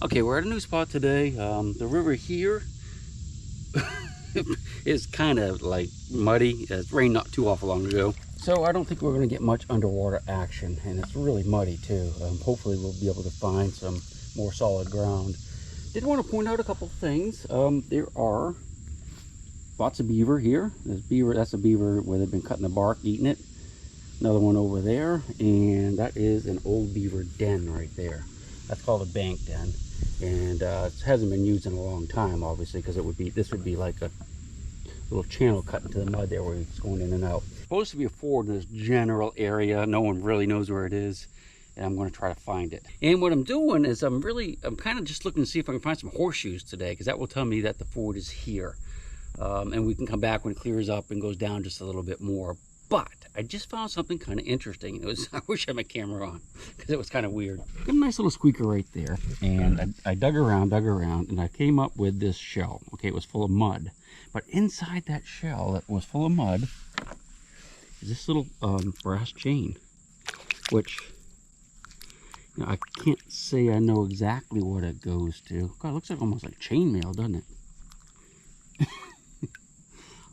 Okay, we're at a new spot today. The river here is kind of like muddy. It's rained not too awful long ago. So I don't think we're going to get much underwater action, and it's really muddy too. Hopefully we'll be able to find some more solid ground. Did want to point out a couple things. There are lots of beaver here. There's beaver, that's a beaver where they've been cutting the bark, eating it. Another one over there, and that is an old beaver den right there. That's called a bank den. And it hasn't been used in a long time, obviously, because this would be like a little channel cut into the mud there where it's going in and out. It's supposed to be a ford in this general area. No one really knows where it is, and I'm going to try to find it. And what I'm doing is I'm kind of just looking to see if I can find some horseshoes today, because that will tell me that the ford is here. And we can come back when it clears up and goes down just a little bit more. But I just found something kind of interesting. I wish I had my camera on, because it was kind of weird. Got a nice little squeaker right there. And I dug around, and I came up with this shell. Okay, it was full of mud. But inside that shell that was full of mud is this little brass chain, which, you know, I can't say I know exactly what it goes to. God, it looks like almost like chainmail, doesn't it?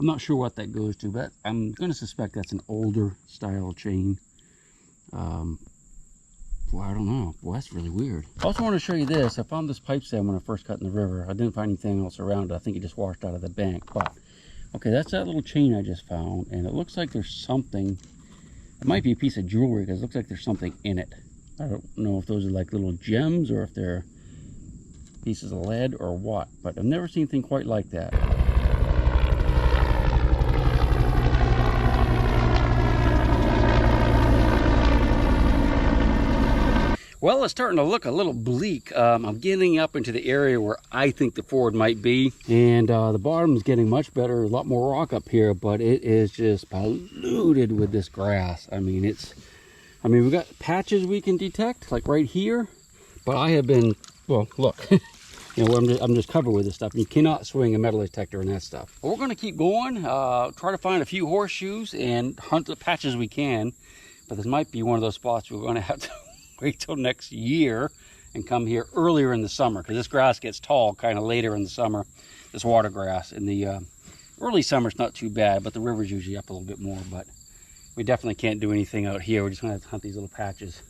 I'm not sure what that goes to, but I'm going to suspect that's an older style chain. Well, I don't know. Well, that's really weird. I also want to show you this. I found this pipe stem when I first cut in the river. I didn't find anything else around it. I think it just washed out of the bank. But, okay, that's that little chain I just found. And it looks like there's something. It might be a piece of jewelry because it looks like there's something in it. I don't know if those are like little gems or if they're pieces of lead or what. But I've never seen anything quite like that. Well, it's starting to look a little bleak. I'm getting up into the area where I think the ford might be. And the bottom is getting much better. A lot more rock up here, but it is just polluted with this grass. I mean, we've got patches we can detect, like right here. But I have been, well, look. You know, I'm just covered with this stuff. You cannot swing a metal detector in that stuff. But we're going to keep going, try to find a few horseshoes and hunt the patches we can. But this might be one of those spots we're going to have to wait till next year and come here earlier in the summer, because this grass gets tall kind of later in the summer, this water grass. In the early summer it's not too bad, but the river's usually up a little bit more. But we definitely can't do anything out here. We're just going to have to hunt these little patches,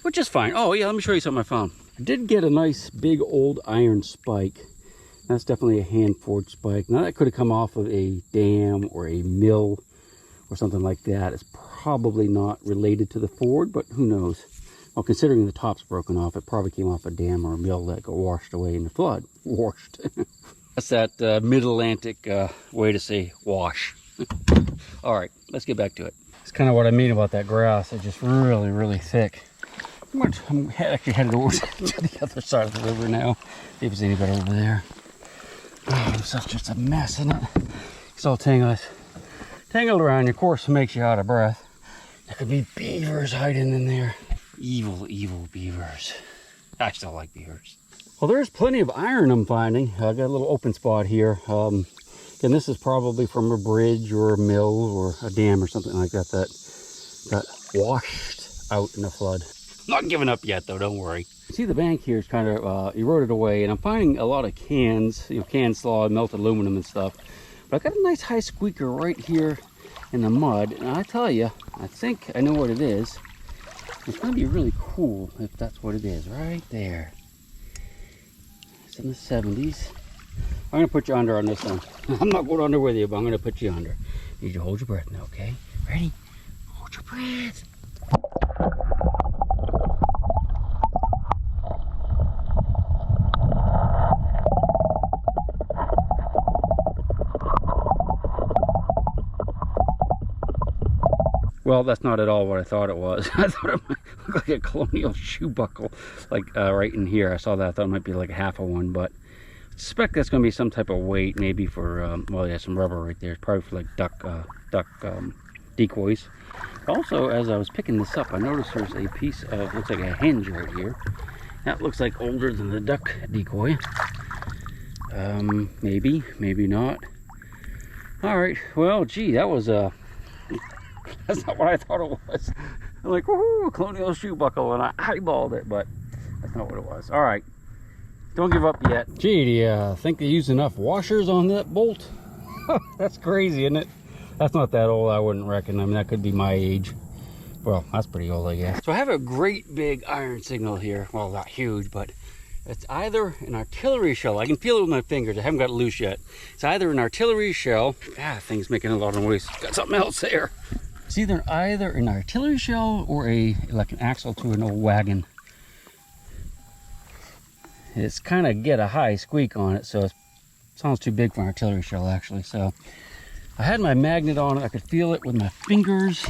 which is fine. Oh yeah, let me show you something I found. I did get a nice big old iron spike. That's definitely a hand forged spike. Now that could have come off of a dam or a mill or something like that. It's probably not related to the ford, but who knows. Well, considering the top's broken off, it probably came off a dam or a mill that got washed away in the flood. Washed. That's that mid-Atlantic way to say wash. All right, let's get back to it. It's kind of what I mean about that grass. It's just really, really thick. I'm actually headed over to the other side of the river now. See if it's any better over there. Oh, this is just a mess, isn't it? It's all tangled around. Of course, it makes you out of breath. There could be beavers hiding in there. Evil, evil beavers. I still like beavers. Well, there's plenty of iron I'm finding. I got a little open spot here. And this is probably from a bridge or a mill or a dam or something like that that got washed out in the flood. Not giving up yet, though. Don't worry. See, the bank here is kind of eroded away, and I'm finding a lot of cans, canned slaw, melted aluminum and stuff. But I got a nice high squeaker right here in the mud, and I tell you, I think I know what it is. It's going to be really cool if that's what it is, right there. It's in the 70s. I'm going to put you under on this one. I'm not going under with you, but I'm going to put you under. You need to hold your breath now, okay? Ready? Hold your breath. Well, that's not at all what I thought it was. I thought it might look like a colonial shoe buckle, like right in here. I saw that. I thought it might be like half of one, but I suspect that's going to be some type of weight, maybe for, well, yeah, some rubber right there. It's probably for like duck decoys. Also, as I was picking this up, I noticed there's a piece of, looks like a hinge right here. That looks like older than the duck decoy. Maybe, maybe not. All right, well, gee, that was that's not what I thought it was. I'm like, woohoo, colonial shoe buckle, and I eyeballed it, but that's not what it was. All right, Don't give up yet. Gee, do you think they used enough washers on that bolt? That's crazy, isn't it? That's not that old, I wouldn't reckon. I mean, that could be my age. Well, that's pretty old, I guess. So I have a great big iron signal here. Well, not huge, but it's either an artillery shell. I can feel it with my fingers. I haven't got it loose yet. It's either an artillery shell. Ah, thing's making a lot of noise. Got something else there. It's either an artillery shell or like an axle to an old wagon. It's kind of get a high squeak on it, so it sounds too big for an artillery shell, actually. So I had my magnet on it. I could feel it with my fingers.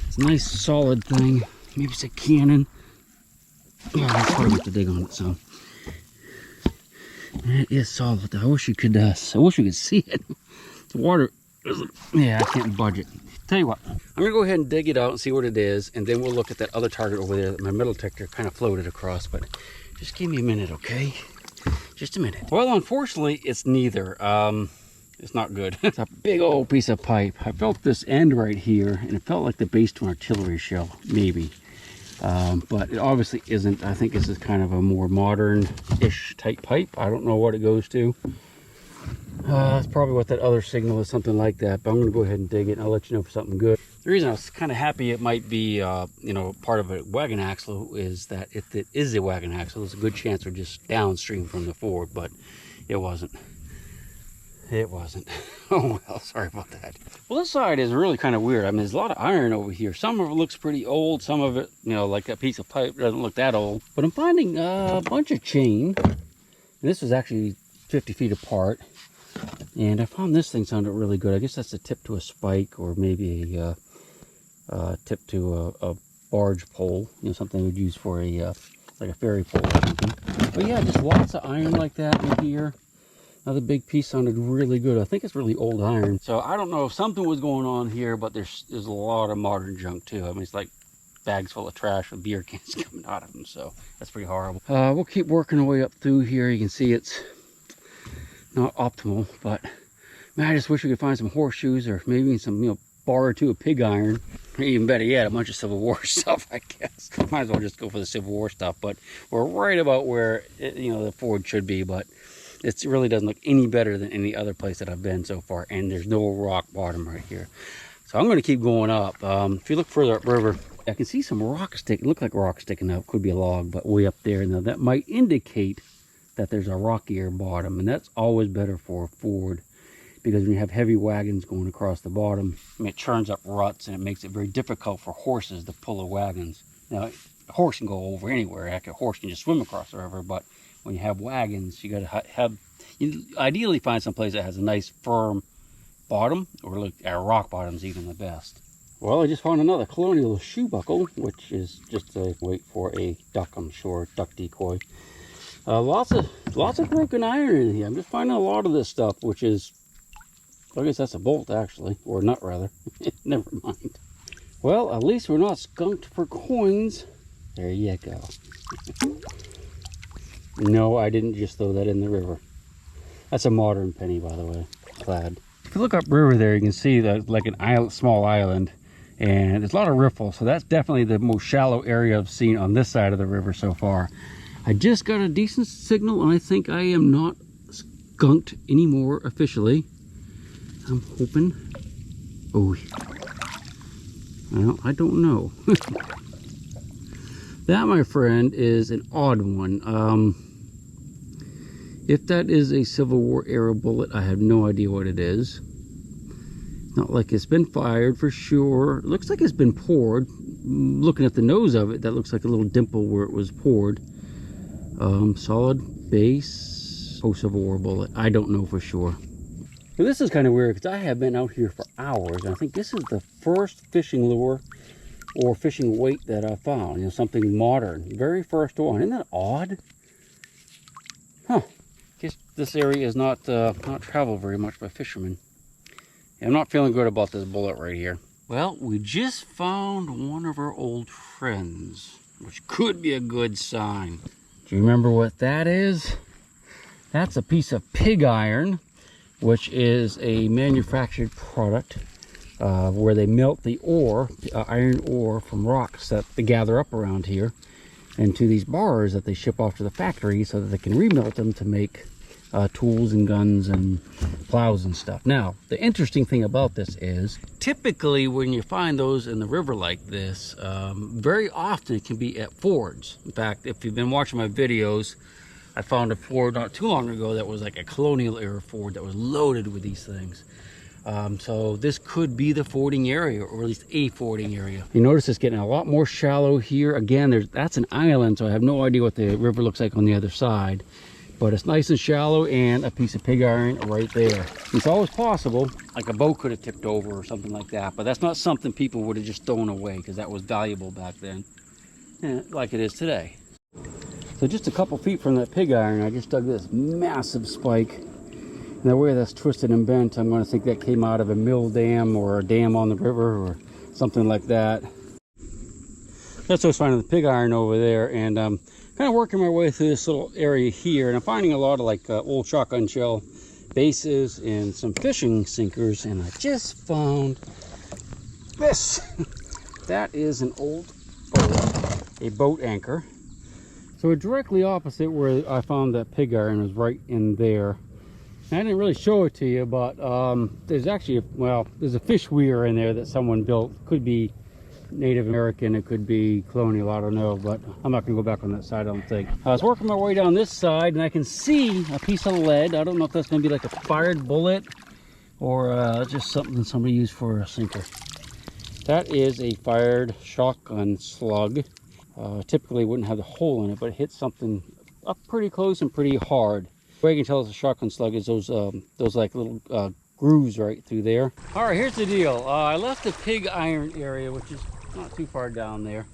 It's a nice solid thing. Maybe it's a cannon. Yeah, it's hard enough to dig on it, so it is solid. I wish you could see it. The water, yeah, I can't budge it. Tell you what, I'm gonna go ahead and dig it out and see what it is, and then we'll look at that other target over there that my metal detector kind of floated across. But just give me a minute, okay? Just a minute. Well, unfortunately, it's neither. It's not good. It's a big old piece of pipe. I felt this end right here, and it felt like the base to an artillery shell, maybe. But it obviously isn't. I think this is kind of a more modern-ish type pipe. I don't know what it goes to. That's probably what that other signal is, something like that. But I'm going to go ahead and dig it, and I'll let you know if something good. The reason I was kind of happy it might be, you know, part of a wagon axle is that if it is a wagon axle, there's a good chance we're just downstream from the Ford, but it wasn't. It wasn't. Oh well, sorry about that. Well, this side is really kind of weird. I mean, there's a lot of iron over here. Some of it looks pretty old. Some of it, you know, like that piece of pipe doesn't look that old. But I'm finding a bunch of chain. And this was actually 50 feet apart. And I found this thing sounded really good. I guess that's a tip to a spike, or maybe a tip to a barge pole. You know, something we'd use for a like a ferry pole or something. But yeah, just lots of iron like that in here. Another big piece sounded really good. I think it's really old iron. So I don't know if something was going on here, but there's a lot of modern junk too. I mean, it's like bags full of trash with beer cans coming out of them. So that's pretty horrible. We'll keep working our way up through here. You can see it's not optimal, but man, I just wish we could find some horseshoes, or maybe some, you know, bar or two of pig iron. Or even better yet, a bunch of Civil War stuff, I guess. Might as well just go for the Civil War stuff. But we're right about where you know, the Ford should be, but it really doesn't look any better than any other place that I've been so far, and there's no rock bottom right here. So I'm going to keep going up. If you look further upriver, I can see some rock look like rock sticking up. Could be a log, but way up there. Now that might indicate that there's a rockier bottom, and that's always better for a Ford, because when you have heavy wagons going across the bottom, I mean, it churns up ruts, and it makes it very difficult for horses to pull the wagons. Now, a horse can go over anywhere. Heck, a horse can just swim across the river, but when you have wagons, you got to have, you ideally find some place that has a nice firm bottom, or look, rock bottom's even the best. Well, I just found another colonial shoe buckle, which is just a wait for a duck, I'm sure, duck decoy. Lots of broken iron in here. I'm just finding a lot of this stuff, which is, I guess that's a bolt actually, or a nut rather. Never mind. Well, at least we're not skunked for coins. There you go. No, I didn't just throw that in the river. That's a modern penny, by the way, clad. If you look up river there, you can see that like an island, small island, and there's a lot of riffle. So that's definitely the most shallow area I've seen on this side of the river so far. I just got a decent signal, and I think I am not skunked anymore officially. I'm hoping. Oh, well, I don't know. That, my friend, is an odd one. If that is a Civil War era bullet, I have no idea what it is. Not like it's been fired for sure. It looks like it's been poured. Looking at the nose of it, that looks like a little dimple where it was poured. Solid base. Oh, Civil War bullet. I don't know for sure. Now, this is kind of weird because I have been out here for hours, and I think this is the first fishing lure or fishing weight that I found. You know, something modern. Very first one. Isn't that odd? Huh. Guess this area is not traveled very much by fishermen. Yeah, I'm not feeling good about this bullet right here. Well, we just found one of our old friends, which could be a good sign. Do you remember what that is? That's a piece of pig iron, which is a manufactured product where they melt the ore, iron ore from rocks that they gather up around here. into these bars that they ship off to the factory so that they can remelt them to make tools and guns and plows and stuff. Now, the interesting thing about this is typically when you find those in the river like this, very often it can be at fords. In fact, if you've been watching my videos, I found a ford not too long ago that was like a colonial era ford that was loaded with these things. So this could be the fording area, or at least a fording area. You notice it's getting a lot more shallow here. Again, that's an island, so I have no idea what the river looks like on the other side. But it's nice and shallow, and a piece of pig iron right there. It's always possible, like a boat could have tipped over or something like that, but that's not something people would have just thrown away because that was valuable back then, like it is today. So just a couple feet from that pig iron, I just dug this massive spike. And the way that's twisted and bent, I'm going to think that came out of a mill dam or a dam on the river or something like that. That's what I was finding the pig iron over there, and kind of working my way through this little area here, and I'm finding a lot of like old shotgun shell bases and some fishing sinkers, and I just found this. That is an old boat, a boat anchor. So directly opposite where I found that pig iron was right in there. I didn't really show it to you, but there's actually, there's a fish weir in there that someone built. Could be Native American, it could be colonial, I don't know, but I'm not going to go back on that side, I don't think. I was working my way down this side, and I can see a piece of lead. I don't know if that's going to be like a fired bullet or just something somebody used for a sinker. That is a fired shotgun slug. Typically wouldn't have the hole in it, but it hit something up pretty close and pretty hard. The way I can tell it's a shotgun slug is those like little grooves right through there. All right, here's the deal. I left the pig iron area, which is not too far down there,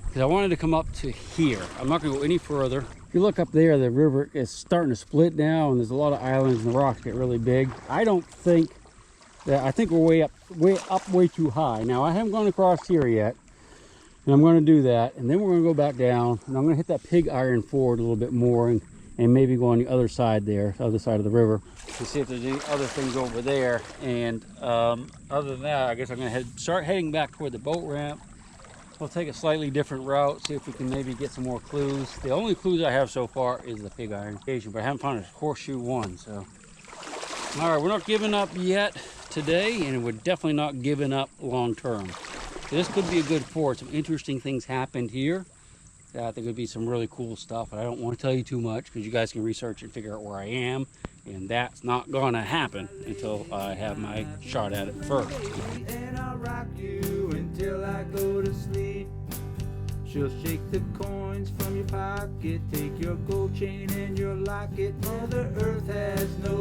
because I wanted to come up to here. I'm not going to go any further. If you look up there, the river is starting to split now, and there's a lot of islands, and the rocks get really big. I think we're way too high. Now, I haven't gone across here yet, and I'm going to do that, and then we're going to go back down, and I'm going to hit that pig iron ford a little bit more, and maybe go on the other side there, the other side of the river, to see if there's any other things over there. And other than that, I guess I'm going to start heading back toward the boat ramp. We'll take a slightly different route, see if we can maybe get some more clues. The only clues I have so far is the pig iron location, but I haven't found a horseshoe one. So, all right, we're not giving up yet today, and we're definitely not giving up long term. This could be a good fort. Some interesting things happened here. I think would be some really cool stuff, but I don't want to tell you too much because you guys can research and figure out where I am, and that's not gonna happen until I have my shot at it first. And I'll rock you until I go to sleep. She'll shake the coins from your pocket, take your gold chain and your locket. Mother Earth has no